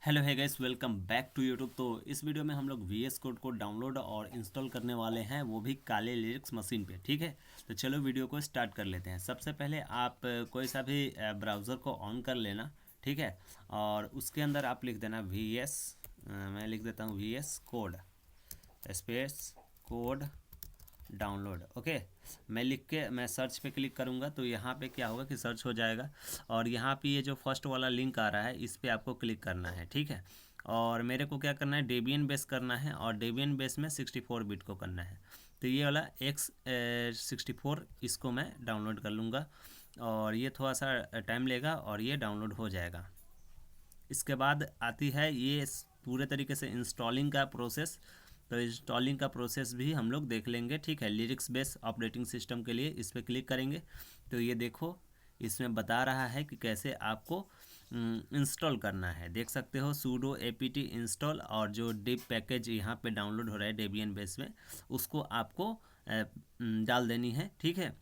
Hello hi guys, welcome back to YouTube. तो इस video में हम लोग VS कोड को डाउनलोड और इंस्टॉल करने वाले हैं, वो भी काले लिरिक्स मशीन पे। ठीक है, तो चलो वीडियो को स्टार्ट कर लेते हैं। सबसे पहले आप कोई सा भी ब्राउज़र को ऑन कर लेना। ठीक है, और उसके अंदर आप लिख देना VS, मैं लिख देता हूँ VS code space code download. Okay, मैं लिख के मैं सर्च पे क्लिक करूँगा तो यहाँ पे क्या होगा कि सर्च हो जाएगा, और यहाँ पे ये जो फर्स्ट वाला लिंक आ रहा है इस पे आपको क्लिक करना है। ठीक है, और मेरे को क्या करना है, डेबियन बेस करना है, और डेबियन बेस में 64 बिट को करना है। तो ये वाला X64 इसको मैं डाउनलोड कर लूँगा, और ये थोड़ा सा टाइम लेगा और ये डाउनलोड हो जाएगा। इसके बाद आती है ये पूरे तरीके से इंस्टॉलिंग का प्रोसेस। तो इंस्टॉलिंग का प्रोसेस भी हम लोग देख लेंगे। ठीक है, लिरिक्स बेस ऑपरेटिंग सिस्टम के लिए इस पर क्लिक करेंगे तो ये देखो, इसमें बता रहा है कि कैसे आपको इंस्टॉल करना है। देख सकते हो sudo apt इंस्टॉल, और जो डिप पैकेज यहाँ पे डाउनलोड हो रहा है डेबियन बेस में, उसको आपको डाल देनी है। ठीक है,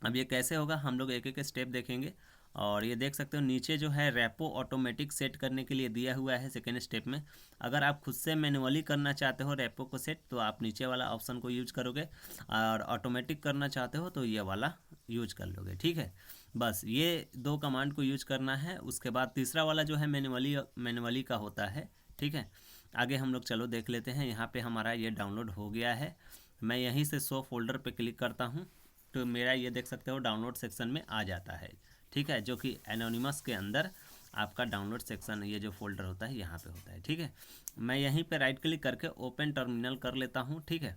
अब ये कैसे होगा हम लोग एक एक स्टेप देखेंगे। और ये देख सकते हो नीचे जो है रेपो ऑटोमेटिक सेट करने के लिए दिया हुआ है सेकेंड स्टेप में। अगर आप खुद से मैनुअली करना चाहते हो रेपो को सेट तो आप नीचे वाला ऑप्शन को यूज करोगे, और ऑटोमेटिक करना चाहते हो तो ये वाला यूज कर लोगे। ठीक है, बस ये दो कमांड को यूज करना है। उसके बाद तीसरा वाला जो है मैनुअली का होता है। ठीक है, आगे हम लोग चलो देख लेते हैं। यहाँ पे हमारा ये डाउनलोड हो गया है। मैं यहीं से शो फोल्डर पे क्लिक करता हूँ तो मेरा ये देख सकते हो डाउनलोड सेक्शन में आ जाता है। ठीक है, जो कि एनोनिमस के अंदर आपका डाउनलोड सेक्शन, ये जो फोल्डर होता है यहाँ पे होता है। ठीक है, मैं यहीं पे राइट क्लिक करके ओपन टर्मिनल कर लेता हूँ। ठीक है,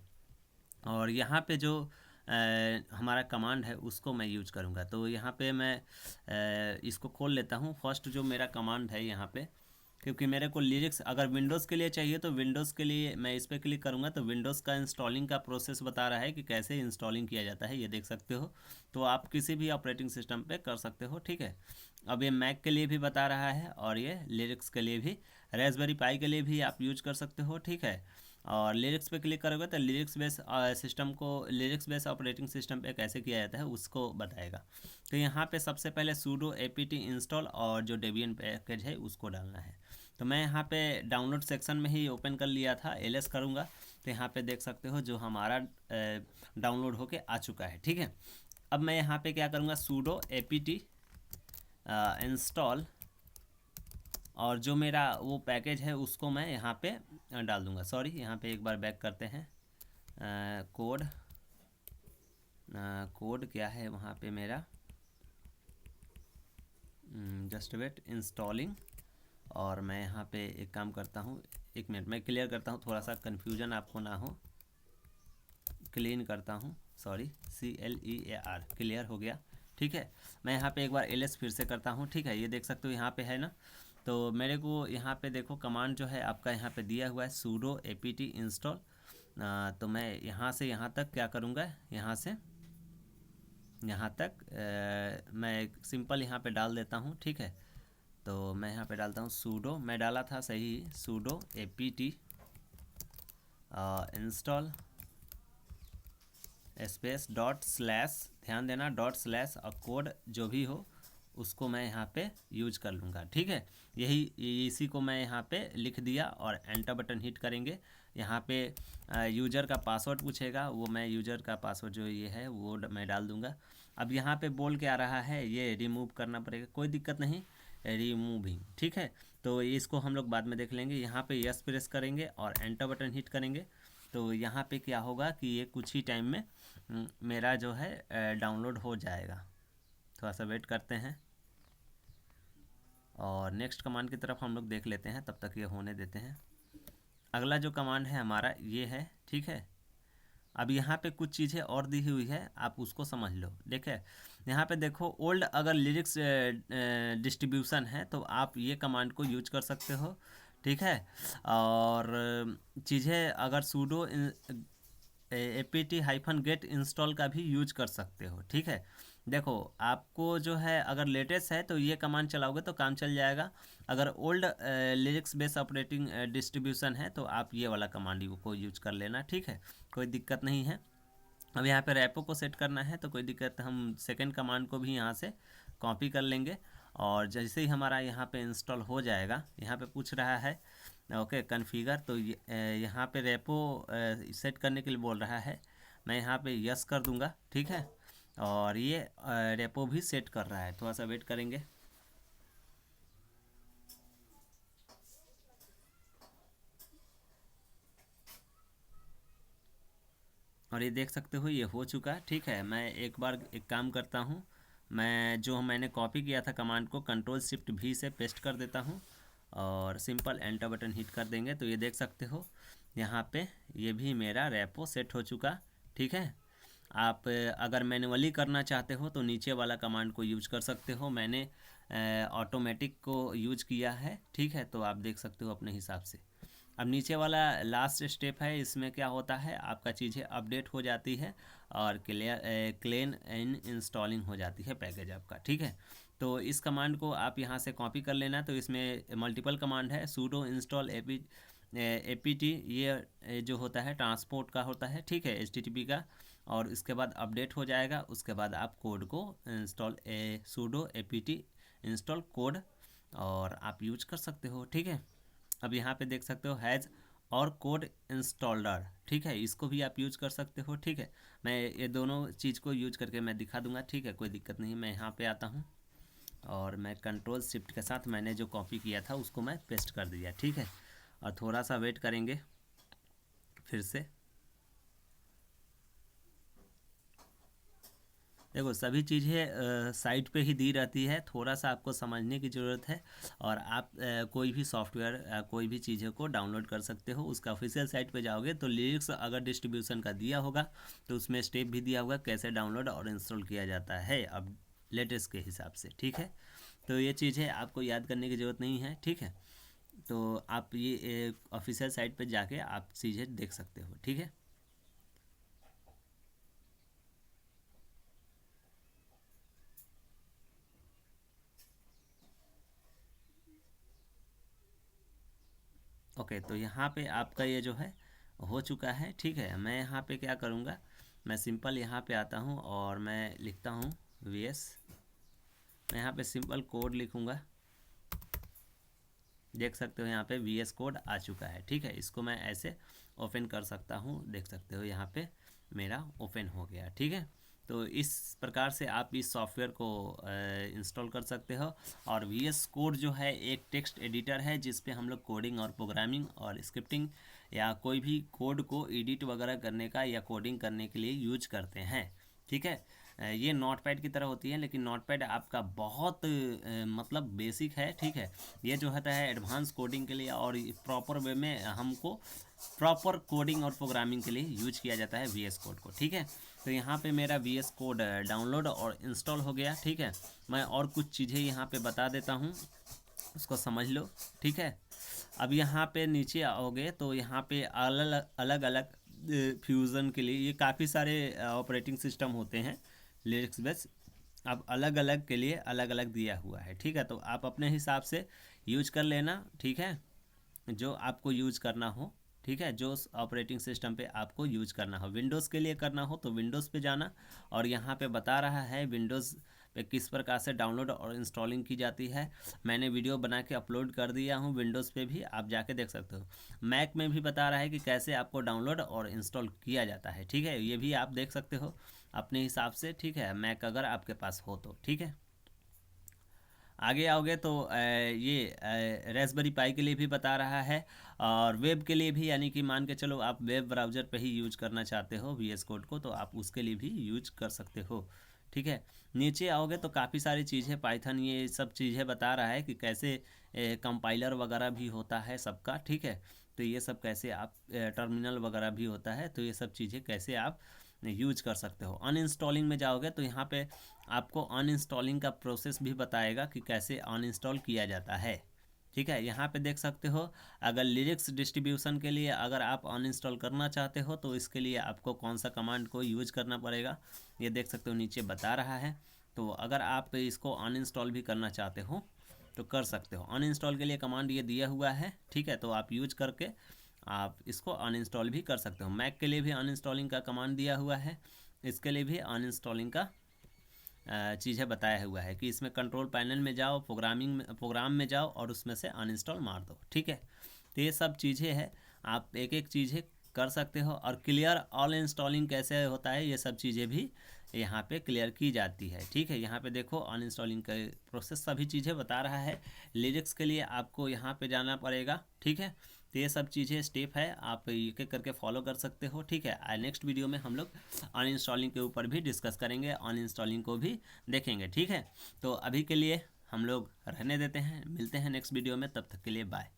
और यहाँ पे जो हमारा कमांड है उसको मैं यूज करूँगा। तो यहाँ पे मैं इसको खोल लेता हूँ। फर्स्ट जो मेरा कमांड है यहाँ पे, क्योंकि मेरे को लिरिक्स अगर विंडोज़ के लिए चाहिए तो विंडोज़ के लिए मैं इस पर क्लिक करूँगा तो विंडोज़ का इंस्टॉलिंग का प्रोसेस बता रहा है कि कैसे इंस्टॉलिंग किया जाता है, ये देख सकते हो। तो आप किसी भी ऑपरेटिंग सिस्टम पे कर सकते हो। ठीक है, अब ये मैक के लिए भी बता रहा है, और ये लिरिक्स के लिए भी, रेस्पबेरी पाई के लिए भी आप यूज कर सकते हो। ठीक है, और लिरिक्स पे क्लिक करोगे तो लिरिक्स बेस सिस्टम को, लिरिक्स बेस ऑपरेटिंग सिस्टम पे कैसे किया जाता है उसको बताएगा। तो यहाँ पे सबसे पहले sudo apt इंस्टॉल और जो डेबियन पैकेज है उसको डालना है। तो मैं यहाँ पे डाउनलोड सेक्शन में ही ओपन कर लिया था, ls करूँगा तो यहाँ पे देख सकते हो जो हमारा डाउनलोड होके आ चुका है। ठीक है, अब मैं यहाँ पे क्या करूँगा, sudo apt इंस्टॉल, और जो मेरा वो पैकेज है उसको मैं यहाँ पे डाल दूँगा। सॉरी, यहाँ पे एक बार बैक करते हैं। कोड कोड क्या है वहाँ पे मेरा, जस्ट वेट इंस्टॉलिंग। और मैं यहाँ पे एक काम करता हूँ, एक मिनट मैं क्लियर करता हूँ, थोड़ा सा कन्फ्यूजन आपको ना हो। क्लीन करता हूँ, सॉरी, CLEAR, क्लियर हो गया। ठीक है, मैं यहाँ पे एक बार ls फिर से करता हूँ। ठीक है, ये देख सकते हो यहाँ पे है ना। तो मेरे को यहाँ पे देखो कमांड जो है आपका यहाँ पे दिया हुआ है sudo apt इंस्टॉल। तो मैं यहाँ से यहाँ तक क्या करूँगा, यहाँ से यहाँ तक मैं सिंपल यहाँ पे डाल देता हूँ। ठीक है, तो मैं यहाँ पे डालता हूँ sudo, मैं डाला था सही, sudo apt install space dot slash, ध्यान देना डॉट स्लैश, और कोड जो भी हो उसको मैं यहाँ पे यूज कर लूँगा। ठीक है, यही इसी को मैं यहाँ पे लिख दिया और एंटर बटन हिट करेंगे। यहाँ पे यूज़र का पासवर्ड पूछेगा, वो मैं यूज़र का पासवर्ड जो ये है वो मैं डाल दूँगा। अब यहाँ पे बोल के आ रहा है ये रिमूव करना पड़ेगा, कोई दिक्कत नहीं, रिमूविंग। ठीक है, तो इसको हम लोग बाद में देख लेंगे। यहाँ पे यस प्रेस करेंगे और एंटर बटन हिट करेंगे तो यहाँ पे क्या होगा कि ये कुछ ही टाइम में मेरा जो है डाउनलोड हो जाएगा। थोड़ा सा वेट करते हैं और नेक्स्ट कमांड की तरफ हम लोग देख लेते हैं, तब तक ये होने देते हैं। अगला जो कमांड है हमारा ये है। ठीक है, अब यहाँ पे कुछ चीज़ें और दी हुई है, आप उसको समझ लो। देखे यहाँ पे देखो, ओल्ड अगर लिरिक्स डिस्ट्रीब्यूशन है तो आप ये कमांड को यूज कर सकते हो। ठीक है, और चीज़ें अगर सूडो apt-get इंस्टॉल का भी यूज कर सकते हो। ठीक है, देखो आपको जो है अगर लेटेस्ट है तो ये कमांड चलाओगे तो काम चल जाएगा। अगर old lyrics base operating distribution है तो आप ये वाला कमांड को यूज कर लेना। ठीक है, कोई दिक्कत नहीं है। अब यहाँ पे रेपो को सेट करना है तो कोई दिक्कत, हम सेकंड कमांड को भी यहाँ से कॉपी कर लेंगे और जैसे ही हमारा यहाँ पे इंस्टॉल हो जाएगा, यहाँ पे पूछ रहा है ओके कॉन्फ़िगर, तो यहाँ पे रेपो सेट करने के लिए बोल रहा है। मैं यहाँ पे यस कर दूँगा, ठीक है। और ये रेपो भी सेट कर रहा है, थोड़ा सा वेट करेंगे। और ये देख सकते हो ये हो चुका, ठीक है। मैं एक बार एक काम करता हूँ, मैं जो मैंने कॉपी किया था कमांड को कंट्रोल शिफ्ट भी से पेस्ट कर देता हूँ और सिंपल एंटर बटन हिट कर देंगे। तो ये देख सकते हो यहाँ पे ये भी मेरा रेपो सेट हो चुका, ठीक है। आप अगर मैनुअली करना चाहते हो तो नीचे वाला कमांड को यूज कर सकते हो। मैंने ऑटोमेटिक को यूज किया है, ठीक है। तो आप देख सकते हो अपने हिसाब से। अब नीचे वाला लास्ट स्टेप है, इसमें क्या होता है आपका चीज़ें अपडेट हो जाती है और क्लीन इन इंस्टॉलिंग हो जाती है पैकेज आपका, ठीक है। तो इस कमांड को आप यहाँ से कॉपी कर लेना। तो इसमें मल्टीपल कमांड है, सूडो इंस्टॉल एपीटी, ये जो होता है ट्रांसपोर्ट का होता है, ठीक है, एचटीटीपी का। और इसके बाद अपडेट हो जाएगा, उसके बाद आप कोड को install pseudo APT install code और आप यूज कर सकते हो, ठीक है। अब यहाँ पे देख सकते हो हैज़ और कोड इंस्टॉलर, ठीक है, इसको भी आप यूज कर सकते हो, ठीक है। मैं ये दोनों चीज़ को यूज करके मैं दिखा दूंगा, ठीक है, कोई दिक्कत नहीं। मैं यहाँ पे आता हूँ और मैं कंट्रोल शिफ्ट के साथ मैंने जो कॉपी किया था उसको मैं पेस्ट कर दिया, ठीक है। और थोड़ा सा वेट करेंगे फिर से। देखो सभी चीज़ें साइट पे ही दी रहती है, थोड़ा सा आपको समझने की ज़रूरत है। और आप कोई भी सॉफ्टवेयर कोई भी चीज़ों को डाउनलोड कर सकते हो। उसका ऑफिशियल साइट पे जाओगे तो लिरिक्स अगर डिस्ट्रीब्यूशन का दिया होगा तो उसमें स्टेप भी दिया होगा कैसे डाउनलोड और इंस्टॉल किया जाता है अब लेटेस्ट के हिसाब से, ठीक है। तो ये चीज़ें आपको याद करने की ज़रूरत नहीं है, ठीक है। तो आप ये ऑफिशियल साइट पर जाके आप चीज़ें देख सकते हो, ठीक है। ओके, तो यहाँ पे आपका ये जो है हो चुका है, ठीक है। मैं यहाँ पे क्या करूँगा, मैं सिंपल यहाँ पे आता हूँ और मैं लिखता हूँ वीएस। मैं यहाँ पे सिंपल कोड लिखूँगा, देख सकते हो यहाँ पे वीएस कोड आ चुका है, ठीक है। इसको मैं ऐसे ओपन कर सकता हूँ, देख सकते हो यहाँ पे मेरा ओपन हो गया, ठीक है। तो इस प्रकार से आप इस सॉफ्टवेयर को इंस्टॉल कर सकते हो। और वीएस कोड जो है एक टेक्स्ट एडिटर है जिस पे हम लोग कोडिंग और प्रोग्रामिंग और स्क्रिप्टिंग या कोई भी कोड को एडिट वगैरह करने का या कोडिंग करने के लिए यूज करते हैं, ठीक है। ये नोटपैड की तरह होती है, लेकिन नोटपैड आपका बहुत मतलब बेसिक है, ठीक है। ये जो होता है एडवांस कोडिंग के लिए और प्रॉपर वे में हमको प्रॉपर कोडिंग और प्रोग्रामिंग के लिए यूज किया जाता है वीएस कोड को, ठीक है। तो यहाँ पे मेरा वीएस कोड डाउनलोड और इंस्टॉल हो गया, ठीक है। मैं और कुछ चीज़ें यहाँ पे बता देता हूँ, उसको समझ लो, ठीक है। अब यहाँ पे नीचे आओगे तो यहाँ पे अलग अलग अलग फ्यूज़न के लिए ये काफ़ी सारे ऑपरेटिंग सिस्टम होते हैं लिनक्स बेस। अब अलग अलग के लिए अलग अलग दिया हुआ है, ठीक है। तो आप अपने हिसाब से यूज कर लेना, ठीक है, जो आपको यूज करना हो, ठीक है। जो ऑपरेटिंग सिस्टम पे आपको यूज करना हो, विंडोज़ के लिए करना हो तो विंडोज़ पे जाना। और यहाँ पे बता रहा है विंडोज़ पे किस प्रकार से डाउनलोड और इंस्टॉलिंग की जाती है। मैंने वीडियो बना के अपलोड कर दिया हूँ विंडोज़ पे भी, आप जाके देख सकते हो। मैक में भी बता रहा है कि कैसे आपको डाउनलोड और इंस्टॉल किया जाता है, ठीक है। ये भी आप देख सकते हो अपने हिसाब से, ठीक है, मैक अगर आपके पास हो तो, ठीक है। आगे आओगे तो ये रेस्पबेरी पाई के लिए भी बता रहा है और वेब के लिए भी, यानी कि मान के चलो आप वेब ब्राउज़र पे ही यूज करना चाहते हो वीएस कोड को तो आप उसके लिए भी यूज कर सकते हो, ठीक है। नीचे आओगे तो काफ़ी सारी चीज़ें पाइथन ये सब चीज़ें बता रहा है कि कैसे कंपाइलर वगैरह भी होता है सबका, ठीक है। तो ये सब कैसे आप टर्मिनल वगैरह भी होता है, तो ये सब चीज़ें कैसे आप यूज कर सकते हो। अनइंस्टॉलिंग में जाओगे तो यहाँ पे आपको अनइंस्टॉलिंग का प्रोसेस भी बताएगा कि कैसे अनइंस्टॉल किया जाता है, ठीक है। यहाँ पे देख सकते हो अगर लिरिक्स डिस्ट्रीब्यूशन के लिए अगर आप अनइंस्टॉल करना चाहते हो तो इसके लिए आपको कौन सा कमांड को यूज करना पड़ेगा, ये देख सकते हो नीचे बता रहा है। तो अगर आप इसको अनइंस्टॉल भी करना चाहते हो तो कर सकते हो। अनइंस्टॉल के लिए कमांड ये दिया हुआ है, ठीक है। तो आप यूज करके आप इसको अनइंस्टॉल भी कर सकते हो। मैक के लिए भी अनइंस्टॉलिंग का कमांड दिया हुआ है, इसके लिए भी अनइंस्टॉलिंग का चीज़ें बताया हुआ है कि इसमें कंट्रोल पैनल में जाओ, प्रोग्राम में जाओ और उसमें से अनइंस्टॉल मार दो। ठीक है, तो ये सब चीज़ें हैं, आप एक एक चीज़ें कर सकते हो। और क्लियर ऑल इंस्टॉलिंग कैसे होता है, ये सब चीज़ें भी यहाँ पे क्लियर की जाती है। ठीक है, यहाँ पे देखो अनइंस्टॉलिंग का प्रोसेस सभी चीज़ें बता रहा है। लिरिक्स के लिए आपको यहाँ पे जाना पड़ेगा। ठीक है, तो ये सब चीज़ें स्टेप है, आप एक एक करके फॉलो कर सकते हो। ठीक है, नेक्स्ट वीडियो में हम लोग अनइंस्टॉलिंग के ऊपर भी डिस्कस करेंगे, अनइंस्टॉलिंग को भी देखेंगे। ठीक है, तो अभी के लिए हम लोग रहने देते हैं, मिलते हैं नेक्स्ट वीडियो में, तब तक के लिए बाय।